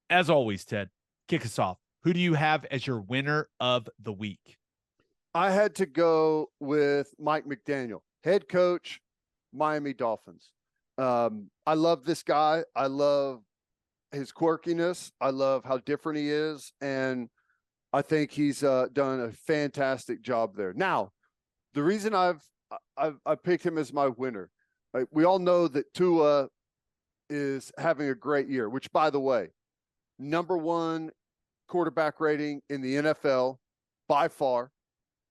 As always, Ted, kick us off. Who do you have as your winner of the week? I had to go with Mike McDaniel, head coach, Miami Dolphins. I love this guy. I love his quirkiness. I love how different he is. And I think he's done a fantastic job there. Now, the reason I picked him as my winner, right, we all know that Tua is having a great year, which, by the way, number one quarterback rating in the NFL by far.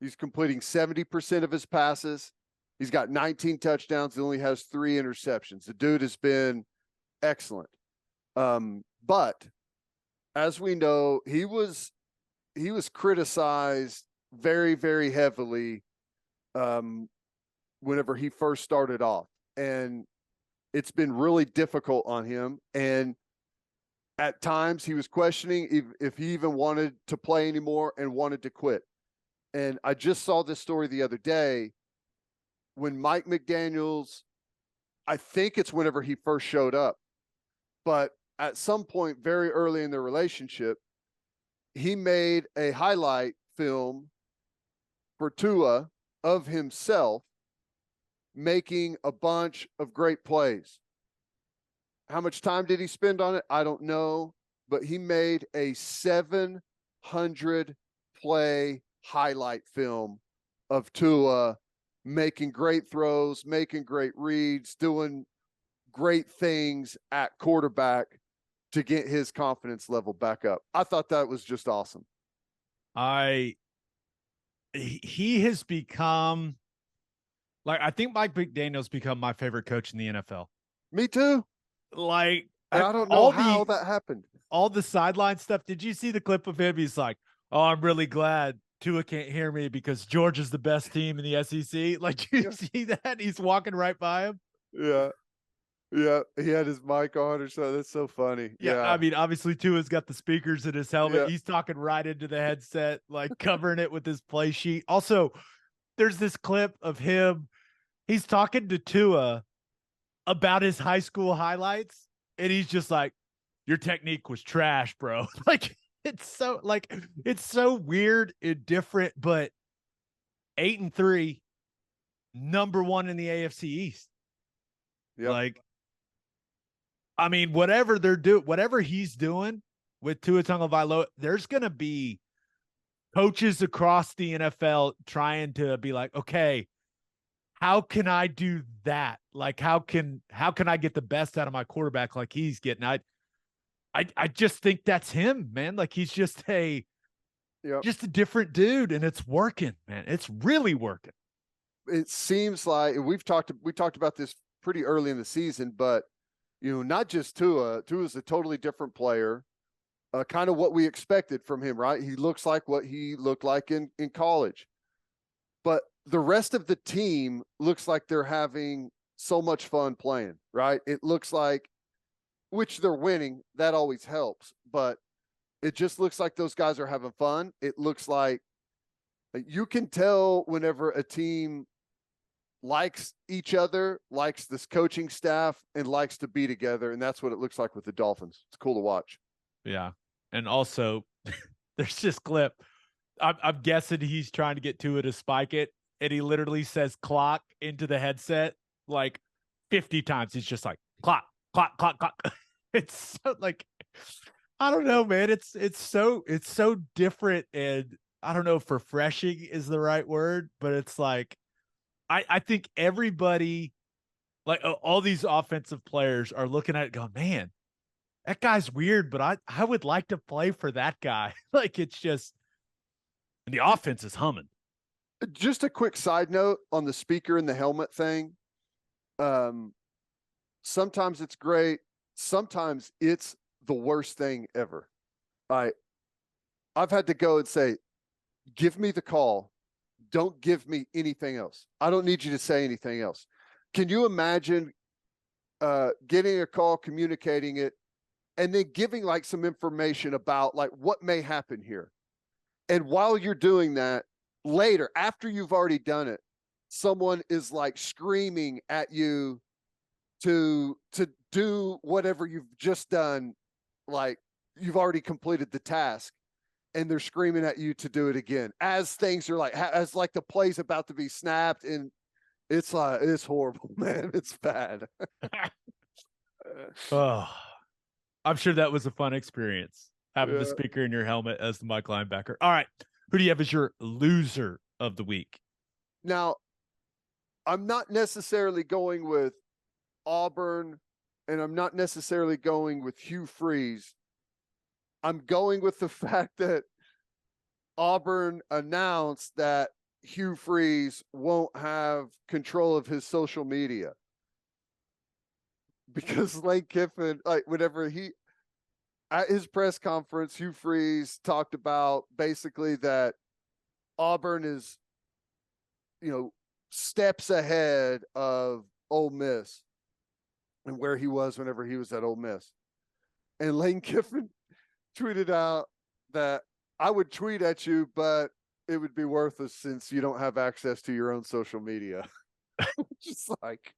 He's completing 70% of his passes. He's got 19 touchdowns. He only has 3 interceptions. The dude has been excellent. But as we know, he was criticized very, very heavily whenever he first started off. And it's been really difficult on him. And at times he was questioning if he even wanted to play anymore and wanted to quit. And I just saw this story the other day when Mike McDaniels, I think it's whenever he first showed up, but at some point very early in their relationship, he made a highlight film for Tua of himself making a bunch of great plays. How much time did he spend on it? I don't know, but he made a 700 play highlight film of Tua making great throws, making great reads, doing great things at quarterback to get his confidence level back up. I thought that was just awesome. He has become, like, I think Mike McDaniel's become my favorite coach in the NFL. Me too. Like, I don't know how that happened. All the sideline stuff. Did you see the clip of him? He's like, "Oh, I'm really glad Tua can't hear me because Georgia's the best team in the SEC." Like, do you see that? He's walking right by him. Yeah. Yeah. He had his mic on or so. That's so funny. Yeah. I mean, obviously Tua's got the speakers in his helmet. Yeah. He's talking right into the headset, like covering it with his play sheet. Also, there's this clip of him. He's talking to Tua about his high school highlights. And he's just like, "Your technique was trash, bro." Like, it's so weird and different, but 8-3, number one in the AFC East. Yep. Like, I mean, whatever he's doing with Tua Tagovailoa, there's going to be coaches across the NFL trying to be like, okay, how can I do that? Like, how can I get the best out of my quarterback like he's getting? I just think that's him, man. Like, he's just a different dude, and it's working, man. It's really working. It seems like we talked about this pretty early in the season, but not just Tua. Tua's a totally different player. Kind of what we expected from him, right? He looks like what he looked like in college. But the rest of the team looks like they're having so much fun playing, right? It looks like, which they're winning, that always helps, but it just looks like those guys are having fun. It looks like you can tell whenever a team likes each other, likes this coaching staff, and likes to be together, and that's what it looks like with the Dolphins. It's cool to watch. Yeah. And also, there's this clip. I'm guessing he's trying to get Tua to spike it, and he literally says "clock" into the headset like 50 times. He's just like, "Clock, clock, clock, clock." It's so, like, I don't know, man. It's so different, and I don't know if refreshing is the right word, but it's like, I think everybody, like, all these offensive players are looking at it going, "Man, that guy's weird, but I would like to play for that guy." Like, it's just, and the offense is humming. Just a quick side note on the speaker and the helmet thing. Sometimes it's great. Sometimes it's the worst thing ever. I've had to go and say, "Give me the call. Don't give me anything else. I don't need you to say anything else." Can you imagine getting a call, communicating it, and then giving like some information about like what may happen here? And while you're doing that, later, after you've already done it, someone is like screaming at you to do whatever you've just done, like you've already completed the task, and they're screaming at you to do it again as things are like, as like the play's about to be snapped, and it's like, it's horrible, man. It's bad. Oh, I'm sure that was a fun experience having the Yeah. speaker in your helmet as the Mike linebacker. All right. Who do you have as your loser of the week? Now, I'm not necessarily going with Auburn, and I'm not necessarily going with Hugh Freeze. I'm going with the fact that Auburn announced that Hugh Freeze won't have control of his social media. Because Lane Kiffin, like, whenever he, at his press conference, Hugh Freeze talked about basically that Auburn is, steps ahead of Ole Miss and where he was whenever he was at Ole Miss. And Lane Kiffin tweeted out that I would tweet at you, but it would be worthless since you don't have access to your own social media. Just like,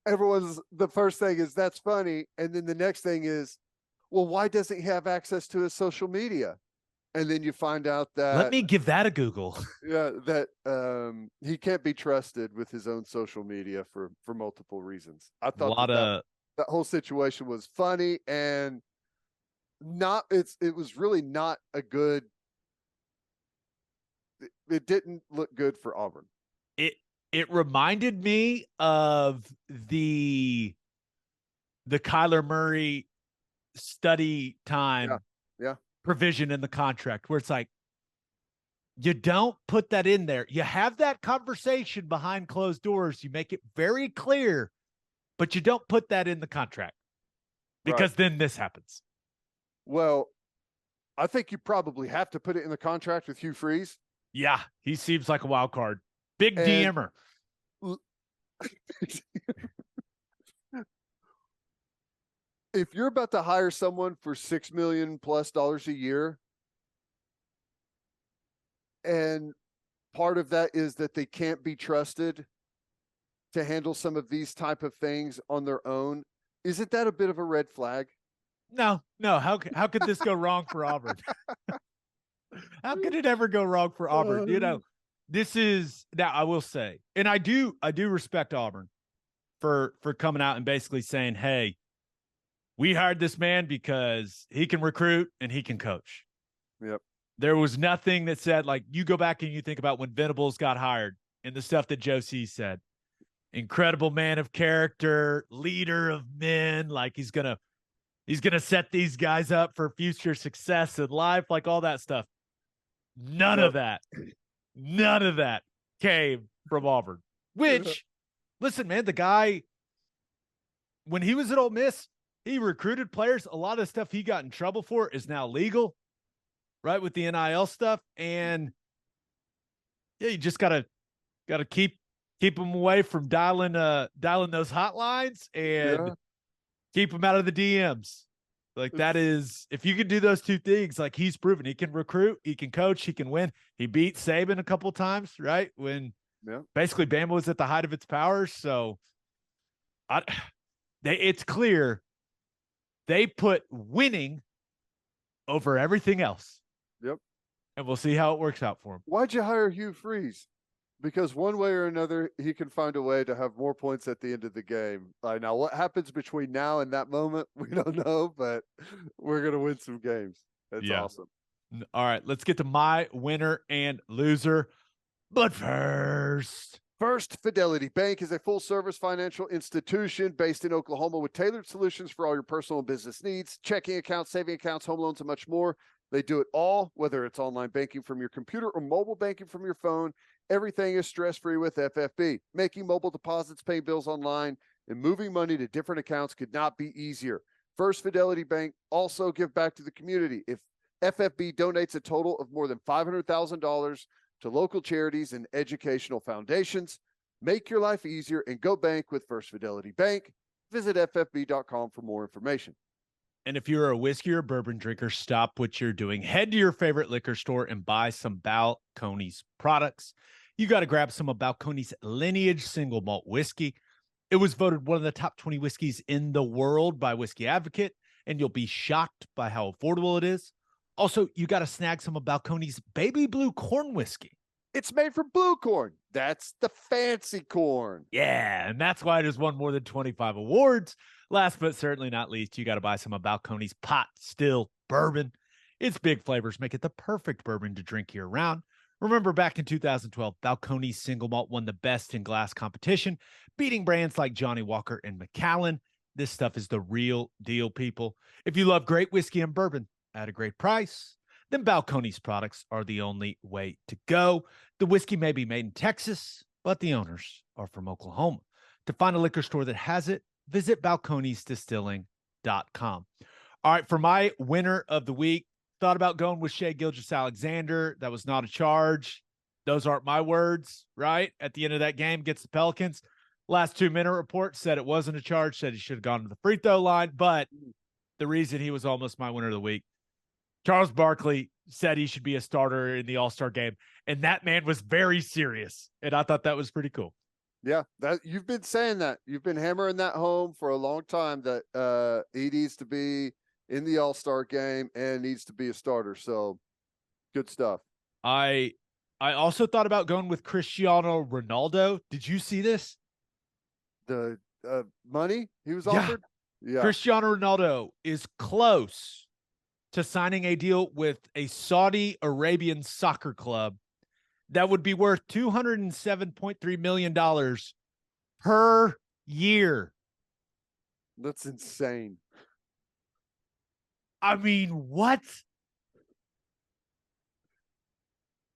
the first thing is, that's funny. And then the next thing is, well, why doesn't he have access to his social media? And then you find out that, Let me give that a Google. Yeah, that he can't be trusted with his own social media for multiple reasons. I thought that whole situation was funny, and it was really not a good, it didn't look good for Auburn. It reminded me of the Kyler Murray study time provision in the contract, where it's like, you don't put that in there. You have that conversation behind closed doors. You make it very clear, but you don't put that in the contract, because then this happens. Well, I think you probably have to put it in the contract with Hugh Freeze. Yeah, he seems like a wild card. Big DMer. If you're about to hire someone for $6 million plus a year, and part of that is that they can't be trusted to handle some of these type of things on their own, isn't that a bit of a red flag? No. How could this go wrong for Auburn? How could it ever go wrong for Auburn? This is, now I will say, and I do respect Auburn for coming out and basically saying, hey, we hired this man because he can recruit and he can coach. Yep. There was nothing that said, like, you go back and you think about when Venables got hired and the stuff that Josie said. Incredible man of character, leader of men, like he's gonna set these guys up for future success in life, like all that stuff. None of that came from Auburn. Which, listen, man, the guy, when he was at Ole Miss, he recruited players. A lot of the stuff he got in trouble for is now legal, right, with the NIL stuff. And yeah, you just gotta keep them away from dialing those hotlines, and keep them out of the DMs. Like, that is, if you can do those two things, like, he's proven he can recruit, he can coach, he can win. He beat Saban a couple times, right? When basically Bama was at the height of its powers. So it's clear they put winning over everything else. Yep. And we'll see how it works out for him. Why'd you hire Hugh Freeze? Because one way or another, he can find a way to have more points at the end of the game. Now, what happens between now and that moment, we don't know, but we're going to win some games. That's awesome. All right, let's get to my winner and loser. But first, First Fidelity Bank is a full-service financial institution based in Oklahoma with tailored solutions for all your personal and business needs, checking accounts, saving accounts, home loans, and much more. They do it all, whether it's online banking from your computer or mobile banking from your phone. Everything is stress-free with FFB. Making mobile deposits, paying bills online, and moving money to different accounts could not be easier. First Fidelity Bank also give back to the community. If FFB donates a total of more than $500,000 to local charities and educational foundations, make your life easier and go bank with First Fidelity Bank. Visit ffb.com for more information. And if you're a whiskey or bourbon drinker, stop what you're doing. Head to your favorite liquor store and buy some Balcones products. You got to grab some of Balcones Lineage single malt whiskey. It was voted one of the top 20 whiskeys in the world by Whiskey Advocate. and you'll be shocked by how affordable it is. Also, you got to snag some of Balcones baby blue corn whiskey. It's made from blue corn. That's the fancy corn. Yeah, and that's why it has won more than 25 awards. Last but certainly not least, you got to buy some of Balcones pot still bourbon. Its big flavors make it the perfect bourbon to drink year round. Remember back in 2012, Balcones Single Malt won the Best in Glass competition, beating brands like Johnny Walker and Macallan. This stuff is the real deal, people. If you love great whiskey and bourbon at a great price, then Balcones products are the only way to go. The whiskey may be made in Texas, but the owners are from Oklahoma. To find a liquor store that has it, visit balconesdistilling.com. All right, for my winner of the week, thought about going with Shai Gilgeous-Alexander. That was not a charge. Those aren't my words, right? At the end of that game, gets the Pelicans. Last 2-minute report said it wasn't a charge, said he should have gone to the free throw line. But the reason he was almost my winner of the week, Charles Barkley said he should be a starter in the All-Star game. And that man was very serious. And I thought that was pretty cool. Yeah, that you've been saying that. You've been hammering that home for a long time that he needs to be in the All-Star game and needs to be a starter. So good stuff. I also thought about going with Cristiano Ronaldo. Did you see this? The money he was offered? Yeah. Cristiano Ronaldo is close to signing a deal with a Saudi Arabian soccer club that would be worth $207.3 million per year. That's insane. I mean, what?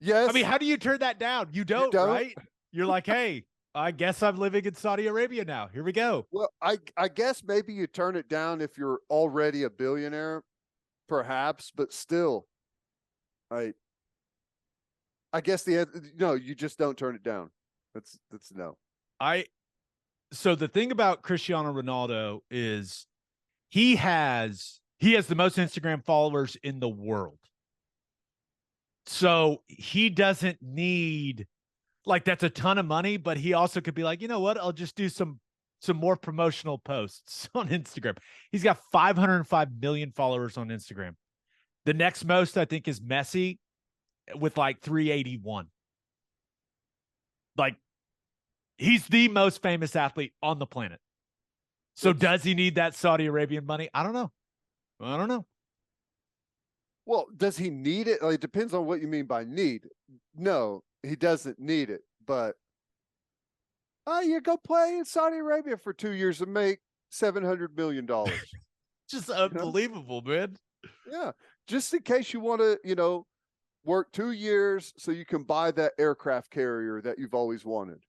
Yes. I mean, how do you turn that down? You don't, right? You're like, hey, I guess I'm living in Saudi Arabia now. Here we go. Well, I guess maybe you turn it down if you're already a billionaire, perhaps, but still, I guess no, you just don't turn it down. That's no. So the thing about Cristiano Ronaldo is he has the most Instagram followers in the world. So he doesn't need, like, that's a ton of money, but he also could be like, you know what? I'll just do some more promotional posts on Instagram. He's got 505 million followers on Instagram. The next most, I think, is Messi with like 381. Like, he's the most famous athlete on the planet. So does he need that Saudi Arabian money? I don't know. Well, does he need it? Like, it depends on what you mean by need. No, he doesn't need it, but you go play in Saudi Arabia for 2 years and make $700 million. Just unbelievable, man. Yeah. Just in case you want to, work 2 years so you can buy that aircraft carrier that you've always wanted,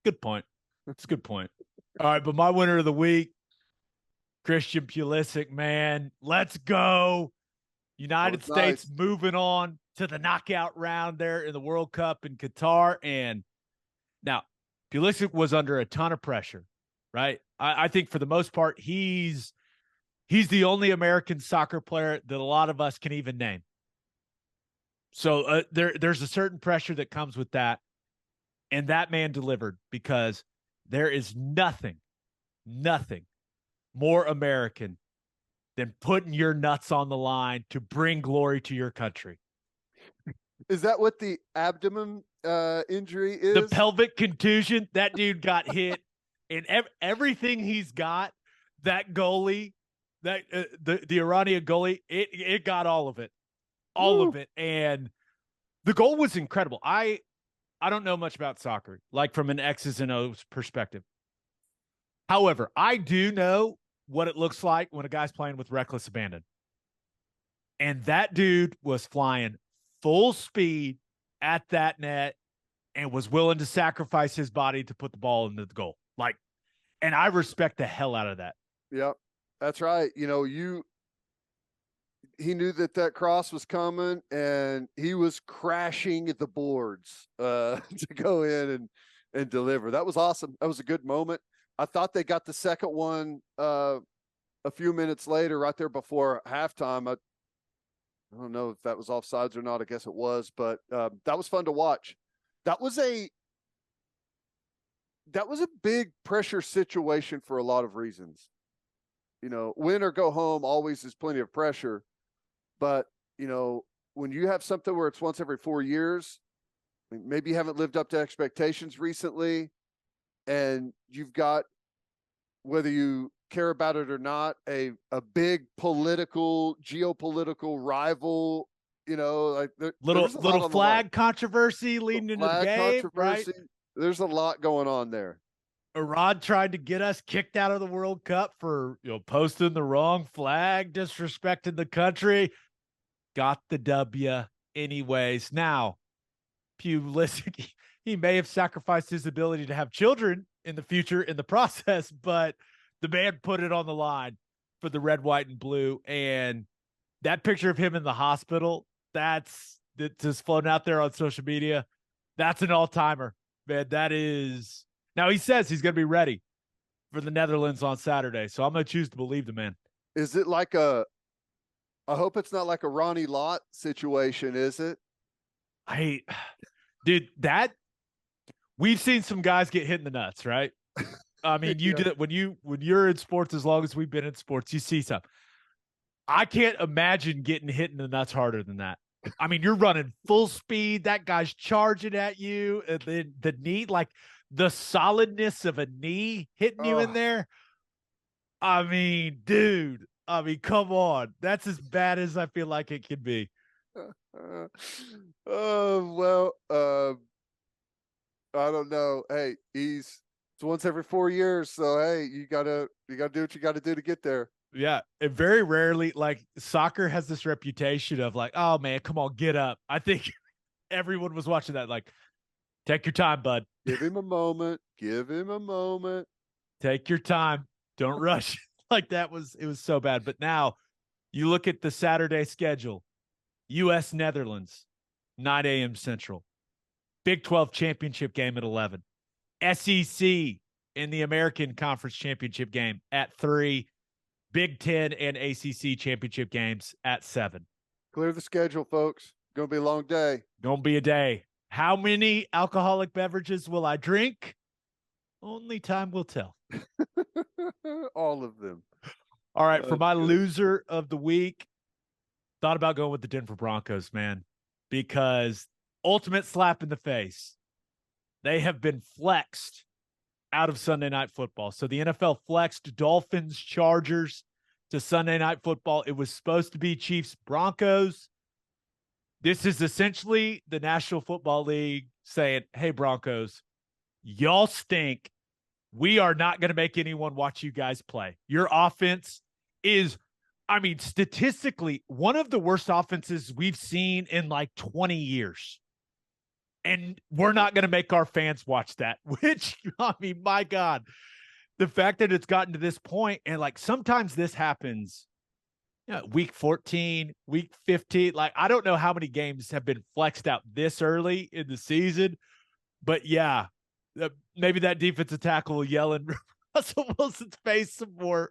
Good point. That's a good point. All right, but my winner of the week, Christian Pulisic, man. Let's go. United States moving on to the knockout round there in the World Cup in Qatar. And now Pulisic was under a ton of pressure, right? I think for the most part, he's the only American soccer player that a lot of us can even name. So there's a certain pressure that comes with that. And that man delivered, because there is nothing more American than putting your nuts on the line to bring glory to your country. Is that what the abdomen injury is? The pelvic contusion. That dude got hit, and everything he's got, that goalie, that the Iranian goalie, it got all of it. Of it. And the goal was incredible. I don't know much about soccer, like from an X's and O's perspective. However, I do know what it looks like when a guy's playing with reckless abandon. And that dude was flying full speed at that net and was willing to sacrifice his body to put the ball into the goal. Like, and I respect the hell out of that. Yep, that's right. He knew that cross was coming, and he was crashing the boards to go in and deliver. That was awesome. That was a good moment. I thought they got the second one a few minutes later, right there before halftime. I don't know if that was offsides or not. I guess it was, but that was fun to watch. That was a big pressure situation for a lot of reasons. win or go home always is plenty of pressure. But, when you have something where it's once every 4 years, maybe you haven't lived up to expectations recently, and you've got, whether you care about it or not, a big geopolitical rival, like there's a lot Little on the line. flag controversy leading into the Flag game, right? controversy. There's a lot going on there. Iran tried to get us kicked out of the World Cup for posting the wrong flag, disrespecting the country. Got the W anyways. Now, Pulisic, he may have sacrificed his ability to have children in the future in the process, but the man put it on the line for the red, white, and blue. And that picture of him in the hospital, that's just floating out there on social media. That's an all-timer, man. That is. Now, he says he's going to be ready for the Netherlands on Saturday, so I'm going to choose to believe the man. Is it like I hope it's not like a Ronnie Lott situation, is it? Dude, we've seen some guys get hit in the nuts, right? I mean, you did it when you're in sports, as long as we've been in sports, you see some. I can't imagine getting hit in the nuts harder than that. I mean, you're running full speed. That guy's charging at you. And then the knee, like the solidness of a knee hitting you in there. I mean, dude. I mean, come on. That's as bad as I feel like it can be. I don't know. Hey, it's once every 4 years, so hey, you gotta do what you gotta do to get there. Yeah, and very rarely, like, soccer has this reputation of like, oh man, come on, get up. I think everyone was watching that like, take your time, bud. Give him a moment. Give him a moment. Take your time. Don't rush. Like it was so bad. But now you look at the Saturday schedule. US Netherlands, 9 a.m. Central. Big 12 championship game at 11. SEC in the American Conference Championship game at 3. Big 10 and ACC championship games at 7. Clear the schedule, folks. Gonna be a long day. Gonna be a day. How many alcoholic beverages will I drink? Only time will tell. All of them. All right, for my loser of the week, thought about going with the Denver Broncos, man, because ultimate slap in the face. They have been flexed out of Sunday Night Football. So the NFL flexed Dolphins, Chargers to Sunday Night Football. It was supposed to be Chiefs, Broncos. This is essentially the National Football League saying, hey, Broncos, y'all stink. We are not going to make anyone watch you guys play. Your offense is, I mean, statistically, one of the worst offenses we've seen in like 20 years. And we're not going to make our fans watch that, which, I mean, my God, the fact that it's gotten to this point, and like sometimes this happens, week 14, week 15, like I don't know how many games have been flexed out this early in the season, but yeah, maybe that defensive tackle will yell in Russell Wilson's face some more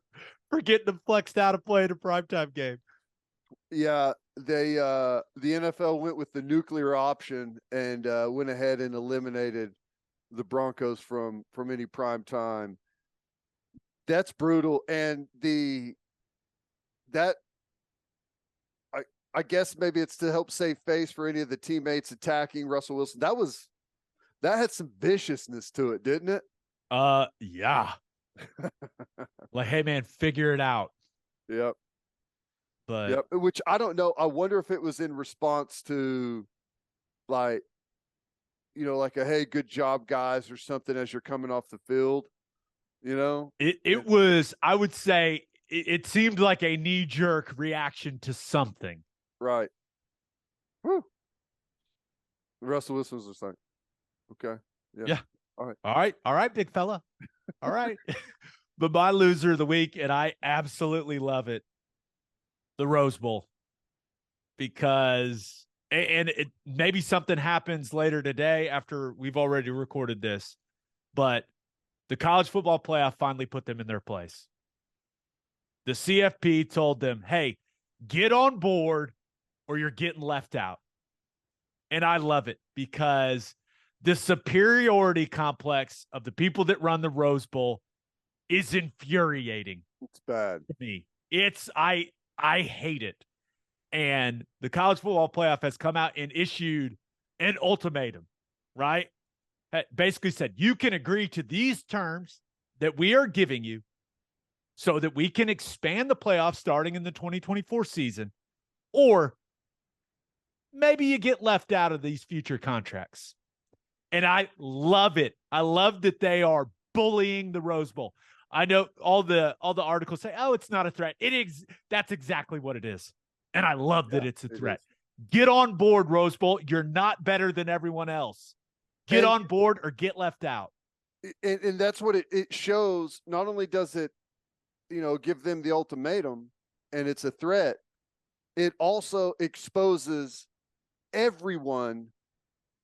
for getting them flexed out of playing a primetime game. Yeah, the NFL went with the nuclear option and went ahead and eliminated the Broncos from any prime time. That's brutal, and I guess maybe it's to help save face for any of the teammates attacking Russell Wilson. That had some viciousness to it, didn't it? Yeah. Like, hey man, figure it out. Yep. But yep, which I don't know. I wonder if it was in response to like a hey, good job, guys, or something as you're coming off the field. It was, I would say it seemed like a knee-jerk reaction to something. Right. Whew. Russell Wilson was just like, okay. Yeah. All right, big fella. All right. But my loser of the week, and I absolutely love it, the Rose Bowl. Because, and it maybe something happens later today after we've already recorded this, but the college football playoff finally put them in their place. The CFP told them, hey, get on board or you're getting left out. And I love it because the superiority complex of the people that run the Rose Bowl is infuriating. It's bad. Me. I hate it. And the college football playoff has come out and issued an ultimatum, right? That basically said, you can agree to these terms that we are giving you so that we can expand the playoffs starting in the 2024 season, or maybe you get left out of these future contracts. And I love it. I love that they are bullying the Rose Bowl. I know all the articles say, "Oh, it's not a threat." That's exactly what it is. And I love that it's a threat. Get on board, Rose Bowl. You're not better than everyone else. Get on board or get left out. And that's what it shows. Not only does it, give them the ultimatum and it's a threat, it also exposes everyone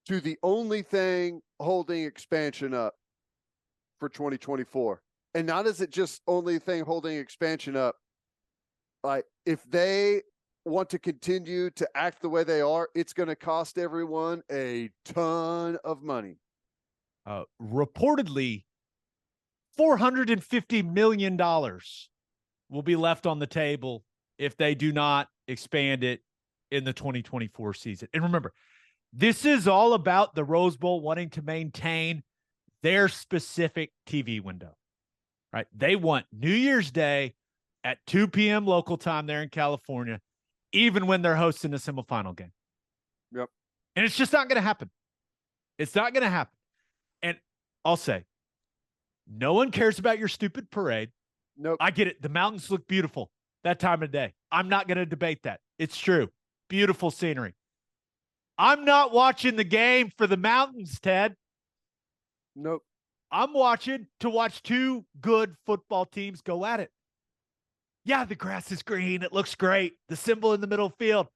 to the only thing holding expansion up for 2024. And not is it just only thing holding expansion up. Like, if they want to continue to act the way they are, it's going to cost everyone a ton of money. Reportedly, $450 million will be left on the table if they do not expand it in the 2024 season. And remember, this is all about the Rose Bowl wanting to maintain their specific TV window, right? They want New Year's Day at 2 p.m. local time there in California, even when they're hosting a semifinal game. Yep. And it's just not going to happen. It's not going to happen. And I'll say, no one cares about your stupid parade. Nope. I get it. The mountains look beautiful that time of day. I'm not going to debate that. It's true. Beautiful scenery. I'm not watching the game for the mountains, Ted. Nope. I'm watching to watch two good football teams go at it. Yeah, the grass is green. It looks great. The symbol in the middle field,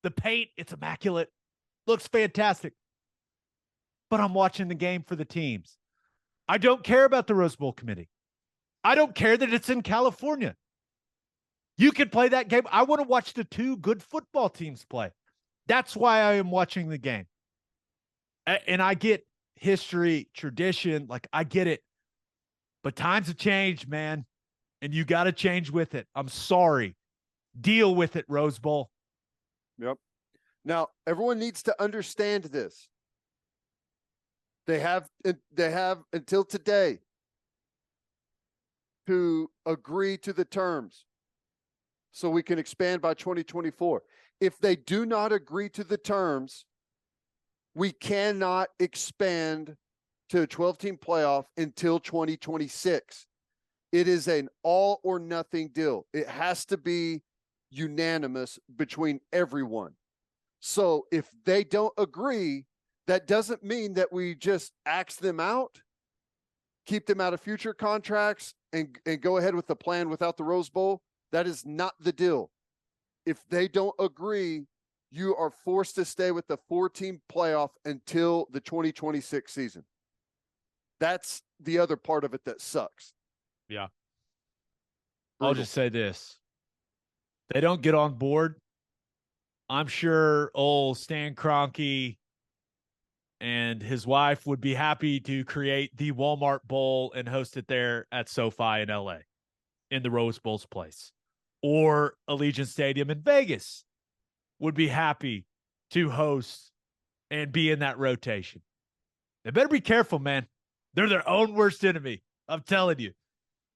the paint, it's immaculate. Looks fantastic. But I'm watching the game for the teams. I don't care about the Rose Bowl committee. I don't care that it's in California. You can play that game. I want to watch the two good football teams play. That's why I am watching the game. And I get history, tradition, like I get it. But times have changed, man. And you got to change with it. I'm sorry. Deal with it, Rose Bowl. Yep. Now, everyone needs to understand this. They have until today to agree to the terms so we can expand by 2024. If they do not agree to the terms, we cannot expand to a 12-team playoff until 2026. It is an all or nothing deal. It has to be unanimous between everyone. So if they don't agree, that doesn't mean that we just axe them out, keep them out of future contracts, and go ahead with the plan without the Rose Bowl. That is not the deal. If they don't agree, you are forced to stay with the 4-team playoff until the 2026 season. That's the other part of it that sucks. Yeah. I'll just say this. They don't get on board. I'm sure old Stan Kroenke and his wife would be happy to create the Walmart Bowl and host it there at SoFi in LA, in the Rose Bowl's place. Or Allegiant Stadium in Vegas would be happy to host and be in that rotation. They better be careful, man. They're their own worst enemy. I'm telling you.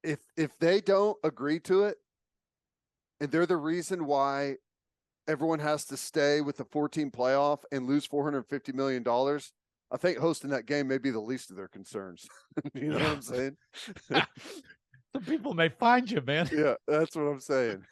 If they don't agree to it, and they're the reason why everyone has to stay with the 4-team playoff and lose $450 million, I think hosting that game may be the least of their concerns. You know what I'm saying? Some people may find you, man. Yeah, that's what I'm saying.